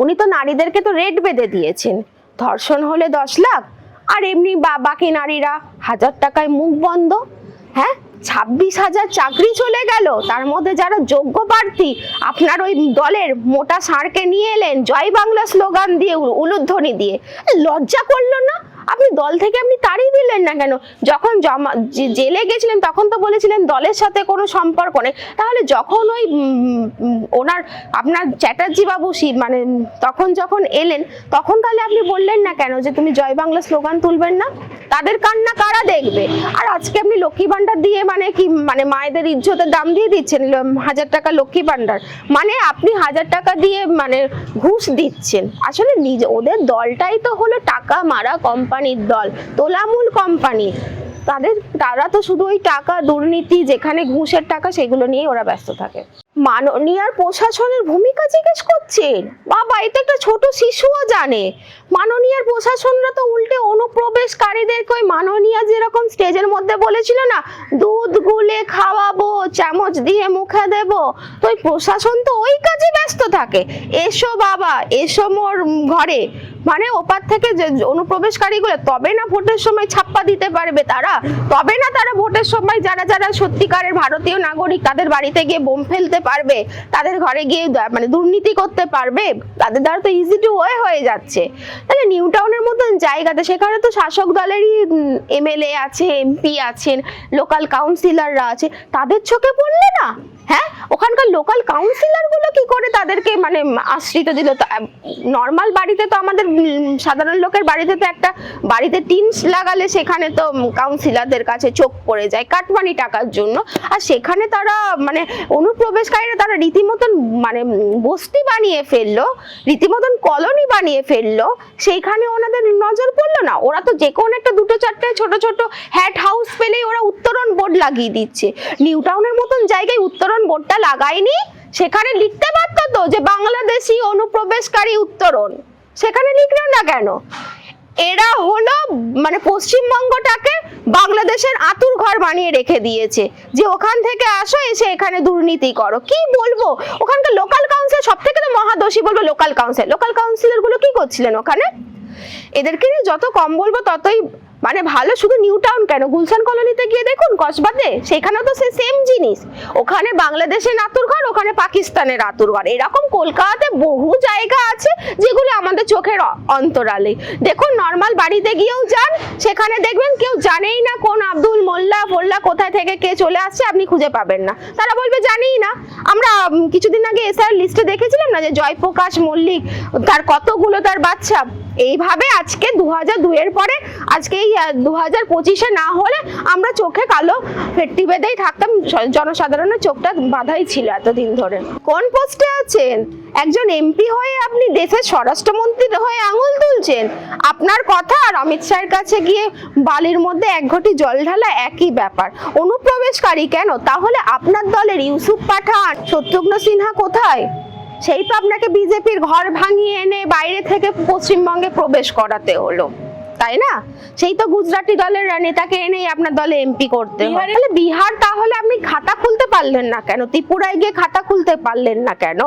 উনি তো নারীদেরকে তো রেট বেঁধে দিয়েছেন, ধর্ষণ হলে 10 লাখ, আর এমনি বাকি নারীরা 1000 টাকায় মুখ বন্ধ। হ্যাঁ, 26,000 চাকরি চলে গেল, তার মধ্যে যারা যোগ্য প্রার্থী আপনার ওই দলের মোটা ষাঁড়কে নিয়ে এলেন জয় বাংলা স্লোগান দিয়ে, উলুধ্বনি দিয়ে। লজ্জা করলো না? আপনি দল থেকে আপনি তাড়িয়ে দিলেন না কেন? যখন জেলে গেছিলেন তখন তো বলেছিলেন দলের সাথে কোনো সম্পর্ক নেই, তাহলে যখন ওই ওনার আপনার চ্যাটার্জি বাবু মানে তখন যখন এলেন তখন তাহলে আপনি বললেন না কেন যে তুমি জয় বাংলা স্লোগান তুলবেন না? তাদের কান্না কারা দেখবে? আর আজকে আপনি লক্ষ্মী ভান্ডার দিয়ে মানে কি, মানে মায়েদের ইজ্জতের দাম দিয়ে দিচ্ছেন 1000 টাকা লক্ষ্মী ভান্ডার, মানে আপনি 1000 টাকা দিয়ে মানে ঘুষ দিচ্ছেন। আসলে নিজে ওদের দলটাই তো হলো টাকা মারা কোম্পানির দল, তোলামূল কোম্পানি। তারা তো শুধু ওই টাকা, দুর্নীতি, যেখানে ঘুষের টাকা, সেগুলো নিয়ে ওরা ব্যস্ত থাকে। মাননীয় প্রশাসনের ভূমিকা জিজ্ঞেস করছেন? বাবা, এটা একটা ছোট শিশুও জানে। মাননীয় প্রশাসনরা তো উল্টে অনুপ্রবেশকারীদেরকে ওই মাননীয় যেরকম স্টেজের মধ্যে বলেছিল না, দুধ গুলে খাওয়াবো, চামচ দিয়ে মুখে দেব, তো ওই প্রশাসন তো ওই কাজে ব্যস্ত থাকে। এসো বাবা, এসো মোর ঘরে, মানে ওপার থেকে যে অনুপ্রবেশকারীগুলো তবে না ভোটের সময় ছাপ্পা দিতে পারবে তারা, তবে না তারা ভোটের সময় যারা যারা সত্যিকারের ভারতীয় নাগরিক তাদের বাড়িতে গিয়ে বোম ফেলতে পারবে, তাদের ঘরে গিয়ে মানে দুর্নীতি করতে পারবে। তাদের দ্বারা তো ইজি টু ওয়ে হয়ে যাচ্ছে। তাহলে নিউ টাউনের মতন জায়গাতে, সেখানে তো শাসক দলেরই এমএলএ আছে, এমপি আছেন, লোকাল কাউন্সিলররা আছে, তাদের চোখে পড়লে না? হ্যাঁ, ওখানকার লোকাল কাউন্সিলর গুলো কি করে তাদেরকে মানে আশ্রিত দিল? নর্মাল বাড়িতে তো আমাদের সাধারণ লোকের বাড়িতে তো একটা বাড়িতে টিন লাগালে সেখানে তো কাউন্সিলরদের কাছে চোখ পড়ে যায় কাটমানি টাকার জন্য, আর সেখানে তারা মানে অনুপ্রবেশকারীরা তারা রীতিমতন মানে বস্তি বানিয়ে ফেললো, রীতিমতন কলোনি বানিয়ে ফেললো, সেইখানে ওনাদের নজর পড়লো না? ওরা তো যে কোনো একটা 2-4টে ছোট ছোট হ্যাট হাউস পেলেই ওরা উত্তরণ বোর্ড লাগিয়ে দিচ্ছে। নিউ টাউনের মতন জায়গায় উত্তরণ বোর্ডটা লাগায়নি, সেখানে লিখতে পারতো তো যে বাংলাদেশি অনুপ্রবেশকারী উত্তরণ, সেখানে লিখলো না কেন? এরা হলো মানে পশ্চিমবঙ্গটাকে বাংলাদেশের আতুর ঘর বানিয়ে রেখে দিয়েছে, যে ওখান থেকে আসো, এসে এখানে দুর্নীতি করো। কি বলবো, ওখানকার লোকাল কাউন্সিলর সব থেকে তো মহাদোষী বলবো। লোকাল কাউন্সিলর গুলো কি করছিলেন ওখানে? এদেরকে যত কম বলবো ততই মানে ভালো। শুধু নিউ টাউন কেন, গুলশান কলোনিতে গিয়ে দেখুন, কসবাতে, সেখানে তো সেম জিনিস। ওখানে বাংলাদেশের আতুর ঘর, ওখানে পাকিস্তানের আতুর ঘর। এরকম কলকাতাতে বহু জায়গা আছে যেগুলো আমাদের চোখের অন্তরালে। দেখুন, নর্মাল বাড়িতে গিয়েও যান, সেখানে দেখবেন কেউ জানেই না কোন আব্দুল মোল্লা ফোল্লা কোথায় থেকে কে চলে আসছে, আপনি খুঁজে পাবেন না। তারা বলবে জানিই না। আমরা কিছুদিন আগে এসআর লিস্টে দেখেছিলাম না যে জয়প্রকাশ মল্লিক, তার কতগুলো তার বাচ্চা। এইভাবে আজকে 2002 এর পরে আজকে এই 2025-এ না হলে আমরা চোখে কালো ফেট্টি বেঁধেই থাকতাম, জনসাধারণের চোখটা বাঁধাই ছিল এতদিন ধরে। কোন পোস্টে আছেন? একজন এমপি হয়ে আপনি দেশের স্বরাষ্ট্রমন্ত্রী হয়ে আঙুল তুলছেন। আপনার কথা আর অমিত শাহের কাছে গিয়ে বালির মধ্যে 1 ঘটি জল ঢালা একই ব্যাপার। অনুপ্রবেশকারী কেন? তাহলে আপনার দলের ইউসুফ পাঠান, শত্রুঘ্ন সিনহা কোথায়? সেই তো আপনাকে বিজেপির ঘর ভাঙিয়ে এনে বাইরে থেকে পশ্চিমবঙ্গে প্রবেশ করাতে হলো, তাই না? সেই তো গুজরাটি দলের নেতাকে এনেই আপনার দলে এমপি করতে হয়। তাহলে বিহার তাহলে আপনি খাতা খুলতে পারলেন না কেন? ত্রিপুরায় গিয়ে খাতা খুলতে পারলেন না কেন?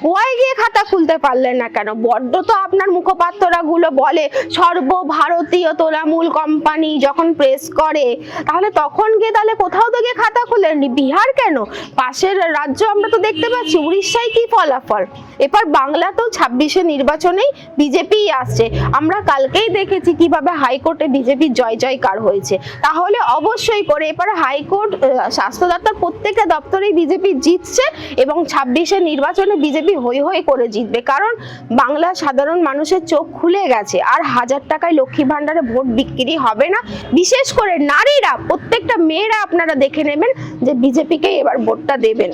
গোয়ায় গিয়ে খাতা খুলতে পারলেন না কেন? বড্ড তো আপনার মুখপাত্ররা গুলো বলে সর্বভারতীয় তোলামূল কোম্পানি যখন প্রেস করে, তাহলে তখন গিয়ে তাহলে কোথাও তো গিয়ে খাতা খুলেননি। বিহার কেন? পাশের রাজ্য আমরা তো দেখতে পাচ্ছি, উড়িষ্যায় কি ফলাফল। এবার বাংলাতেও 26-এ নির্বাচনেই বিজেপি আসছে। আমরা কালকেই দেখেছি কিভাবে হাইকোর্টে বিজেপি জয় জয়কার হয়েছে। তাহলে অবশ্যই করে এবার হাইকোর্ট, স্বাস্থ্য দপ্তর, প্রত্যেকটা দপ্তরেই বিজেপি জিতছে এবং 26-এর নির্বাচনে বিজেপি হই হই করে জিতবে। কারণ বাংলার সাধারণ মানুষের চোখ খুলে গেছে, আর 1000 টাকায় লক্ষ্মী ভান্ডারে ভোট বিক্রি হবে না। বিশেষ করে নারীরা, প্রত্যেকটা মেয়েরা আপনারা দেখে নেবেন যে বিজেপিকে এবার ভোটটা দেবেন।